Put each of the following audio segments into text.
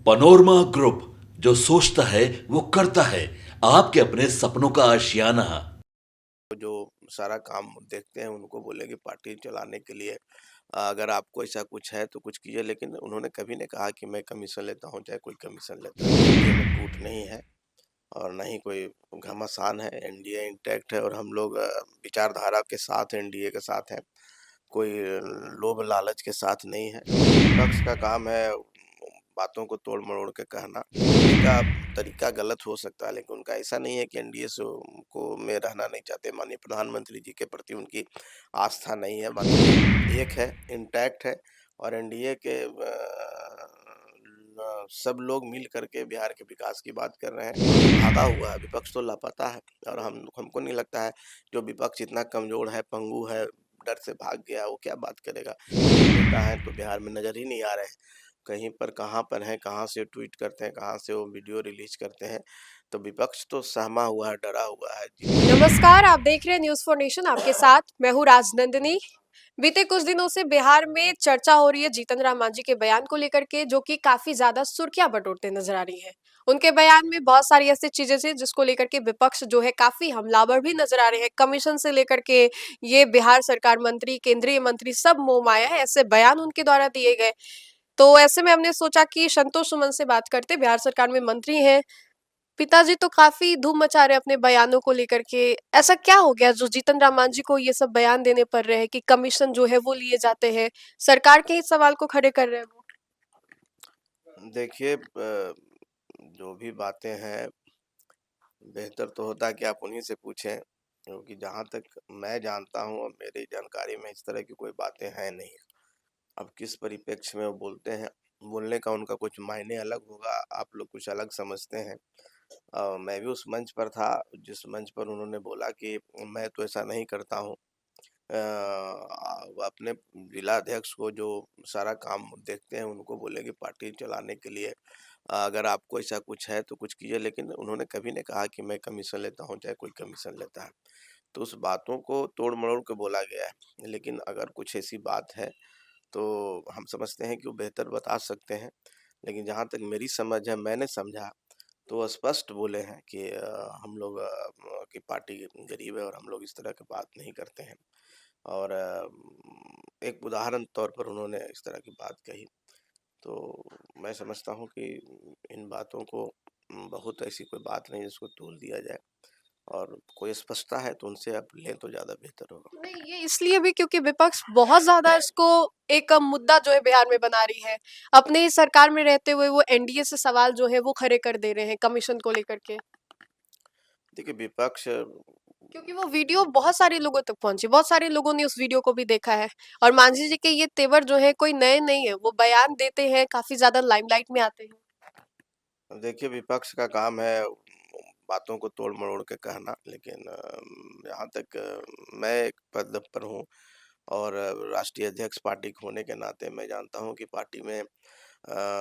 Panorama group, जो सोचता है वो करता है। आपके अपने सपनों का आशियाना। जो सारा काम देखते हैं उनको बोले कि पार्टी चलाने के लिए अगर आपको ऐसा कुछ है तो कुछ कीजिए, लेकिन उन्होंने कभी नहीं कहा कि मैं कमीशन लेता हूँ चाहे कोई कमीशन लेता है। एनडीए में टूट नहीं है और ना ही कोई घमासान है। एनडीए इंटैक्ट है और हम लोग विचारधारा के साथ एनडीए के साथ हैं, कोई लोभ लालच के साथ नहीं है। विपक्ष का काम है बातों को तोड़ मरोड़ के कहना। उनका तरीका गलत हो सकता है, लेकिन उनका ऐसा नहीं है कि एनडीए से को में रहना नहीं चाहते। माननीय प्रधानमंत्री जी के प्रति उनकी आस्था नहीं है। माननीय एक है, इंटैक्ट है और एनडीए के सब लोग मिल करके बिहार के विकास की बात कर रहे हैं। भागा हुआ है विपक्ष, तो लापता है और हमको नहीं लगता है जो विपक्ष इतना कमजोर है, पंगु है, डर से भाग गया, वो क्या बात करेगा। नेता है तो बिहार में नजर ही नहीं आ रहे हैं, कहीं पर कहाँ पर हैं, कहाँ से ट्वीट करते हैं, कहाँ से वो वीडियो रिलीज करते हैं। तो विपक्ष तो सहमा हुआ है, डरा हुआ है। नमस्कार, आप देख रहे हैं न्यूज फॉर नेशन। आपके साथ मैं हूँ राजनंदिनी। बीते कुछ दिनों से बिहार में चर्चा हो रही है जीतन राम मांझी के बयान को लेकर के, जो कि काफी ज्यादा सुर्खियां बटोरते नजर आ रही है। उनके बयान में बहुत सारी ऐसी चीजें थी जिसको लेकर के विपक्ष जो है काफी हमलावर भी नजर आ रहे हैं। कमीशन से लेकर के ये बिहार सरकार मंत्री, केंद्रीय मंत्री सब मोह माया है, ऐसे बयान उनके द्वारा दिए गए। तो ऐसे में हमने सोचा कि संतोष सुमन से बात करते। बिहार सरकार में मंत्री हैं, पिताजी तो काफी धूम मचा रहे हैं अपने बयानों को लेकर के। ऐसा क्या हो गया जो जीतन राम मांझी को ये सब बयान देने पड़ रहे हैं कि कमीशन जो है वो लिए जाते हैं? सरकार के ही सवाल को खड़े कर रहे हैं वो। देखिए जो भी बातें हैं, बेहतर तो होता कि आप उन्हीं से पूछें, क्योंकि जहाँ तक मैं जानता हूँ और मेरी जानकारी में इस तरह की कोई बातें हैं नहीं। अब किस परिप्रेक्ष्य में वो बोलते हैं, बोलने का उनका कुछ मायने अलग होगा, आप लोग कुछ अलग समझते हैं। मैं भी उस मंच पर था जिस मंच पर उन्होंने बोला कि मैं तो ऐसा नहीं करता हूँ। वो अपने जिला अध्यक्ष को जो सारा काम देखते हैं उनको बोले कि पार्टी चलाने के लिए अगर आपको ऐसा कुछ है तो कुछ कीजिए, लेकिन उन्होंने कभी नहीं कहा कि मैं कमीशन लेता हूँ चाहे कोई कमीशन लेता है। तो उस बातों को तोड़ मरोड़ के बोला गया है, लेकिन अगर कुछ ऐसी बात है तो हम समझते हैं कि वो बेहतर बता सकते हैं। लेकिन जहाँ तक मेरी समझ है, मैंने समझा तो वो स्पष्ट बोले हैं कि हम लोग की पार्टी गरीब है और हम लोग इस तरह की बात नहीं करते हैं। और एक उदाहरण तौर पर उन्होंने इस तरह की बात कही। तो मैं समझता हूँ कि इन बातों को बहुत ऐसी कोई बात नहीं जिसको तोल दिया जाए, और कोई स्पष्टता है तो उनसे आप लें तो ज़्यादा बेहतर होगा। नहीं, ये इसलिए भी क्योंकि विपक्ष बहुत ज्यादा इसको एक मुद्दा जो है बिहार में बना रही है। अपने ही सरकार में रहते हुए वो एनडीए से सवाल जो है वो खड़े कर दे रहे हैं कमीशन को लेकर के। देखिए विपक्ष क्योंकि वो वीडियो बहुत सारे लोगों तक पहुंची, बहुत सारे लोगों ने उस वीडियो को भी देखा है। और मांझी जी के ये तेवर जो है कोई नए नहीं है, वो बयान देते हैं, काफी ज्यादा लाइमलाइट में आते हैं। देखिए विपक्ष का काम है बातों को तोड़ मरोड़ के कहना, लेकिन जहाँ तक मैं एक पद पर हूँ और राष्ट्रीय अध्यक्ष पार्टी के होने के नाते मैं जानता हूँ कि पार्टी में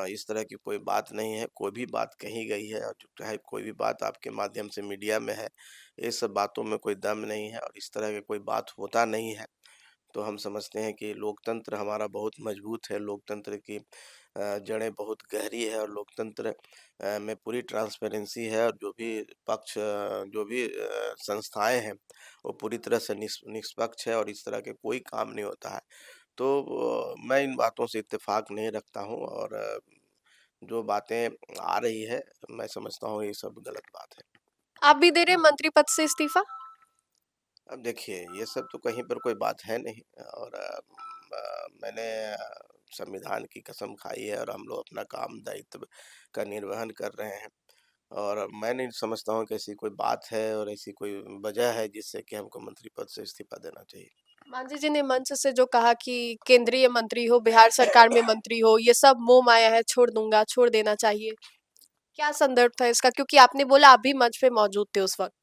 इस तरह की कोई बात नहीं है। कोई भी बात कही गई है और चाहे कोई भी बात आपके माध्यम से मीडिया में है, ये सब बातों में कोई दम नहीं है और इस तरह की कोई बात होता नहीं है। तो हम समझते हैं कि लोकतंत्र हमारा बहुत मजबूत है, लोकतंत्र की जड़ें बहुत गहरी है और लोकतंत्र में पूरी ट्रांसपेरेंसी है और जो भी पक्ष जो भी संस्थाएं हैं वो पूरी तरह से निष्पक्ष है और इस तरह के कोई काम नहीं होता है। तो मैं इन बातों से इत्तेफाक नहीं रखता हूँ और जो बातें आ रही है मैं समझता हूँ ये सब गलत बात है। आप भी दे रहे हैं मंत्री पद से इस्तीफा? अब देखिए ये सब तो कहीं पर कोई बात है नहीं और मैंने संविधान की कसम खाई है और हम लोग अपना काम दायित्व का निर्वहन कर रहे हैं और मैं नहीं समझता हूँ कि ऐसी कोई बात है और ऐसी कोई वजह है जिससे कि हमको मंत्री पद से इस्तीफा देना चाहिए। मांझी जी ने मंच से जो कहा कि केंद्रीय मंत्री हो, बिहार सरकार में मंत्री हो, ये सब मोह माया है, छोड़ दूंगा, छोड़ देना चाहिए। क्या संदर्भ था इसका? क्योंकि आपने बोला आप भी मंच पे मौजूद थे उस वक्त।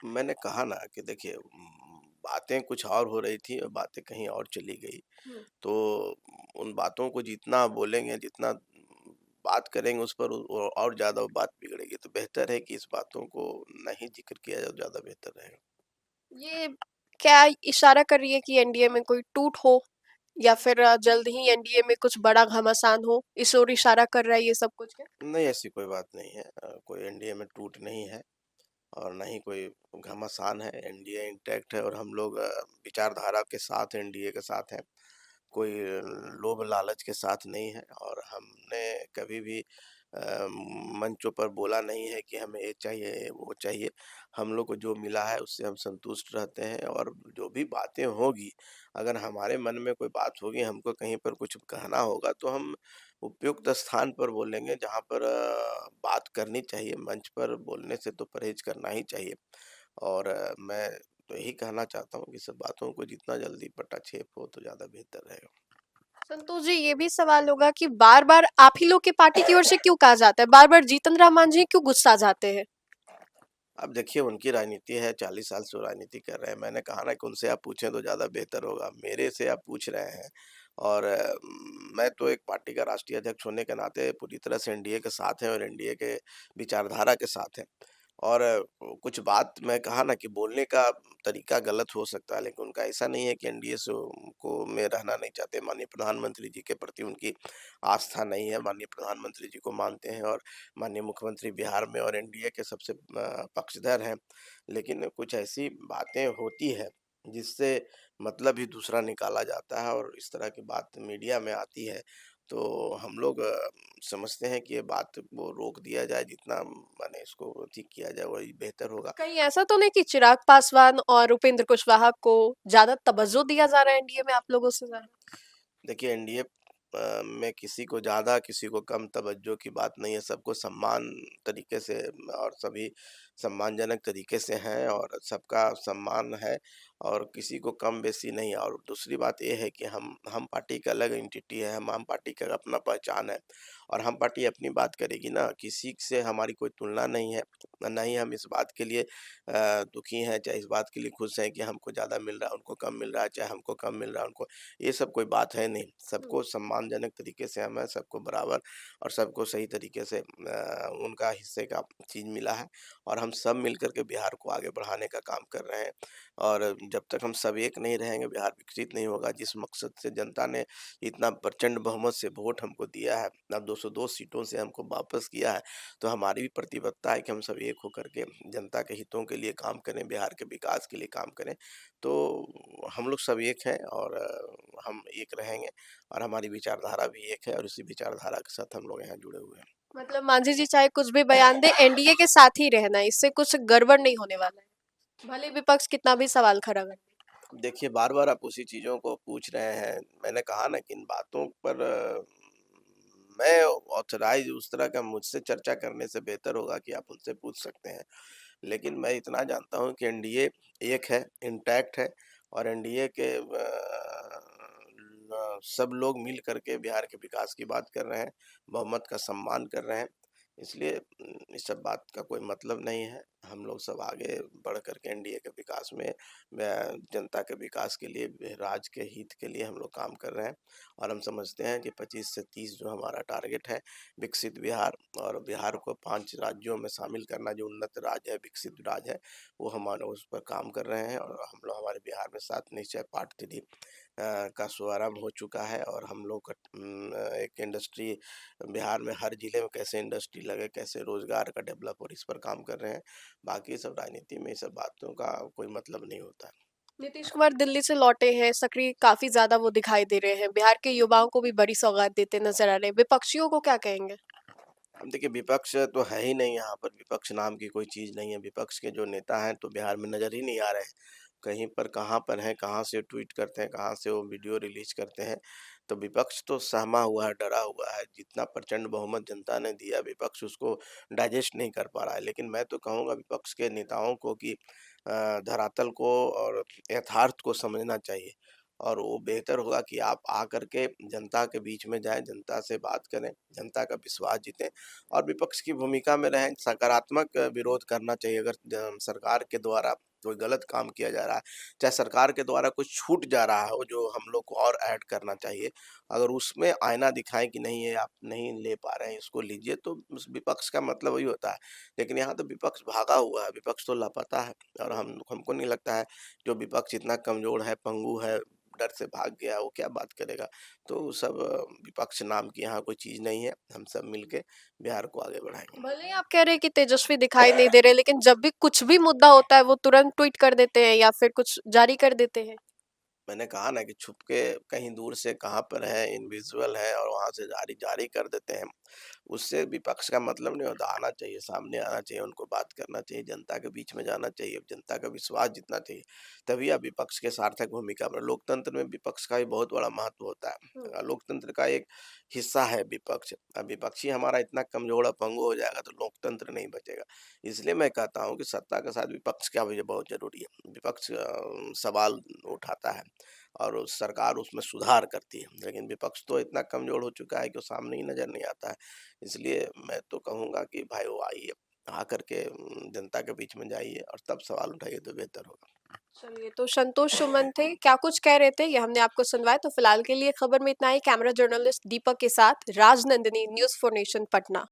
मैंने कहा ना कि देखिए बातें कुछ और हो रही थी और बातें कहीं और चली गई। तो उन बातों को जितना बोलेंगे, जितना बात करेंगे उस पर और ज़्यादा वो बात बिगड़ेगी। तो बेहतर है कि इस बातों को नहीं ज़िक्र किया जाए, ज़्यादा बेहतर रहेगा। ये क्या इशारा कर रही है कि एनडीए में कोई टूट हो? या फिर जल्द ही एनडीए में कुछ बड़ा घमासान हो, इस ओर इशारा कर रहा है ये सब कुछ क्या? नहीं, ऐसी कोई बात नहीं है। कोई एनडीए में टूट नहीं है और ना ही कोई घमासान है। एनडीए इंटैक्ट है और हम लोग विचारधारा के साथ एनडीए के साथ हैं। कोई लोभ लालच के साथ नहीं है और हमने कभी भी मंचों पर बोला नहीं है कि हमें ये चाहिए, वो चाहिए। हम लोग को जो मिला है उससे हम संतुष्ट रहते हैं और जो भी बातें होगी, अगर हमारे मन में कोई बात होगी, हमको कहीं पर कुछ कहना होगा तो हम उपयुक्त स्थान पर बोलेंगे जहाँ पर बात करनी चाहिए। मंच पर बोलने से तो परहेज़ करना ही चाहिए और मैं तो यही कहना चाहता हूँ कि सब बातों को जितना जल्दी पटाक्षेप हो तो ज़्यादा बेहतर रहेगा। संतोष जी, ये भी सवाल होगा कि बार बार आप ही लोग की पार्टी की ओर से क्यों कहा जाता है, बार बार जीतन राम मांझी क्यों गुस्सा जाते हैं? अब देखिए उनकी राजनीति है, 40 साल से वो राजनीति कर रहे हैं। मैंने कहा ना कि उनसे आप पूछें तो ज़्यादा बेहतर होगा। मेरे से आप पूछ रहे हैं और मैं तो एक पार्टी का राष्ट्रीय अध्यक्ष होने के नाते पूरी तरह से एनडीए के साथ हैं और एनडीए के विचारधारा के साथ हैं। और कुछ बात मैं कहा ना कि बोलने का तरीका गलत हो सकता है, लेकिन उनका ऐसा नहीं है कि एनडीए से उनको में रहना नहीं चाहते। माननीय प्रधानमंत्री जी के प्रति उनकी आस्था नहीं है, माननीय प्रधानमंत्री जी को मानते हैं और माननीय मुख्यमंत्री बिहार में और एनडीए के सबसे पक्षधर हैं। लेकिन कुछ ऐसी बातें होती है जिससे मतलब ही दूसरा निकाला जाता है और इस तरह की बात मीडिया में आती है, तो हम लोग समझते हैं कि ये बात वो रोक दिया जाए, जितना माने इसको ठीक किया जाए वही बेहतर होगा। कहीं ऐसा तो नहीं कि चिराग पासवान और उपेंद्र कुशवाहा को ज्यादा तवज्जो दिया जा रहा है एनडीए में आप लोगों से ज्यादा? देखिए एनडीए में किसी को ज़्यादा किसी को कम तवज्जो की बात नहीं है, सबको सम्मान तरीके से और सभी सम्मानजनक तरीके से हैं और सबका सम्मान है और किसी को कम बेसी नहीं है। और दूसरी बात ये है कि हम पार्टी का अलग एंटिटी है, हम पार्टी का अपना पहचान है और हम पार्टी अपनी बात करेगी ना, किसी से हमारी कोई तुलना नहीं है। ना ही हम इस बात के लिए दुखी हैं, चाहे इस बात के लिए खुश हैं कि हमको ज़्यादा मिल रहा है, उनको कम मिल रहा है, चाहे हमको कम मिल रहा है, उनको, ये सब कोई बात है नहीं। हम्म। सबको सम्मानजनक तरीके से हमें सबको बराबर और सबको सही तरीके से उनका हिस्से का चीज़ मिला है और हम सब मिलकर के बिहार को आगे बढ़ाने का काम कर रहे हैं। और जब तक हम सब एक नहीं रहेंगे, बिहार विकसित नहीं होगा। जिस मकसद से जनता ने इतना प्रचंड बहुमत से वोट हमको दिया है, अब 202 सीटों से हमको वापस किया है, तो हमारी भी प्रतिबद्धता है कि हम सब एक होकर के जनता के हितों के लिए काम करें, बिहार के विकास के लिए काम करें। तो हम लोग सब एक हैं और हम एक रहेंगे और हमारी विचारधारा भी एक है और उसी विचारधारा के साथ हम लोग यहाँ जुड़े हुए हैं। मतलब मांझी जी चाहे कुछ भी बयान दे, एनडीए के साथ ही रहना है, इससे कुछ गड़बड़ नहीं होने वाला है, भले विपक्ष कितना भी सवाल खड़ा करे। देखिए बार-बार आप उसी चीज़ों को पूछ रहे हैं। मैंने कहा ना कि इन बातों पर मैं ऑथराइज़ उस तरह का मुझसे चर्चा करने से बेहतर होगा कि आप उनसे पूछ सकते हैं। लेकिन मैं इतना जानता हूँ कि एनडीए एक है, इंटैक्ट है और एनडीए के सब लोग मिल कर के बिहार के विकास की बात कर रहे हैं, बहुमत का सम्मान कर रहे हैं। इसलिए इस सब बात का कोई मतलब नहीं है। हम लोग सब आगे बढ़ कर के एनडीए के विकास में जनता के विकास के लिए, राज्य के हित के लिए हम लोग काम कर रहे हैं और हम समझते हैं कि 25 से 30 जो हमारा टारगेट है, विकसित बिहार और बिहार को 5 राज्यों में शामिल करना, जो उन्नत राज्य है, विकसित राज्य है, वो हमारा उस पर काम कर रहे हैं और हम लोग हमारे बिहार में 7 निश्चय पार्ट 3 का शुभारंभ हो चुका है और हम लोग का एक इंडस्ट्री बिहार में हर जिले में कैसे इंडस्ट्री लगे, कैसे रोजगार का डेवलप हो, इस पर काम कर रहे हैं। बाकी सब राजनीति में ये सब बातों का कोई मतलब नहीं होता है। नीतीश कुमार दिल्ली से लौटे हैं, सक्रिय काफी ज्यादा वो दिखाई दे रहे हैं, बिहार के युवाओं को भी बड़ी सौगात देते नजर आ रहे हैं, विपक्षियों को क्या कहेंगे? अब देखिए विपक्ष तो है ही नहीं यहाँ पर, विपक्ष नाम की कोई चीज़ नहीं है। विपक्ष के जो नेता हैं तो बिहार में नज़र ही नहीं आ रहे हैं। कहीं पर कहाँ पर हैं, कहाँ से ट्वीट करते हैं, कहाँ से वो वीडियो रिलीज़ करते हैं। तो विपक्ष तो सहमा हुआ है, डरा हुआ है। जितना प्रचंड बहुमत जनता ने दिया, विपक्ष उसको डाइजेस्ट नहीं कर पा रहा है। लेकिन मैं तो कहूँगा विपक्ष के नेताओं को कि धरातल को और यथार्थ को समझना चाहिए और वो बेहतर होगा कि आप आकर के जनता के बीच में जाएँ, जनता से बात करें, जनता का विश्वास जीतें और विपक्ष की भूमिका में रहें। सकारात्मक विरोध करना चाहिए। अगर सरकार के द्वारा कोई गलत काम किया जा रहा है, चाहे सरकार के द्वारा कुछ छूट जा रहा हो जो हम लोग को और ऐड करना चाहिए, अगर उसमें आईना दिखाएँ कि नहीं ये आप नहीं ले पा रहे हैं, इसको लीजिए, तो उस विपक्ष का मतलब वही होता है। लेकिन यहाँ तो विपक्ष भागा हुआ है, विपक्ष तो लापता है और हमको नहीं लगता है जो विपक्ष इतना कमज़ोर है, पंगु है, डर से भाग गया, वो क्या बात करेगा? तो सब विपक्ष नाम की यहाँ कोई चीज़ नहीं है, हम सब मिलके बिहार को आगे बढ़ाएँगे। भले ही आप कह रहे हैं कि तेजस्वी दिखाई नहीं दे रहे, लेकिन जब भी कुछ भी मुद्दा होता है वो तुरंत ट्वीट कर देते हैं या फिर कुछ जारी कर देते हैं। मैंने कहा ना कि छुप के कहीं दूर से कहाँ पर है, इनविजिबल है और वहाँ से जारी जारी कर देते हैं। उससे विपक्ष का मतलब नहीं होता, आना चाहिए, सामने आना चाहिए, उनको बात करना चाहिए, जनता के बीच में जाना चाहिए, जनता का विश्वास जीतना चाहिए, तभी आप विपक्ष के सार्थक भूमिका में लोकतंत्र में विपक्ष का भी बहुत बड़ा महत्व होता हुँ। है। लोकतंत्र का एक हिस्सा है विपक्ष। अब विपक्षी हमारा इतना कमज़ोर और पंगु हो जाएगा तो लोकतंत्र नहीं बचेगा। इसलिए मैं कहता हूँ कि सत्ता के साथ विपक्ष का भी बहुत ज़रूरी है। विपक्ष सवाल उठाता है और सरकार उसमें सुधार करती है, लेकिन विपक्ष तो इतना कमज़ोर हो चुका है कि वो सामने ही नज़र नहीं आता है। इसलिए मैं तो कहूँगा कि भाई वो आइए, आकर के जनता के बीच में जाइए और तब सवाल उठाइए तो बेहतर होगा। चलिए, तो संतोष सुमन थे, क्या कुछ कह रहे थे ये हमने आपको सुनवाया। तो फिलहाल के लिए खबर में इतना ही। कैमरा जर्नलिस्ट दीपक के साथ Rajnandini, news for nation, Patna.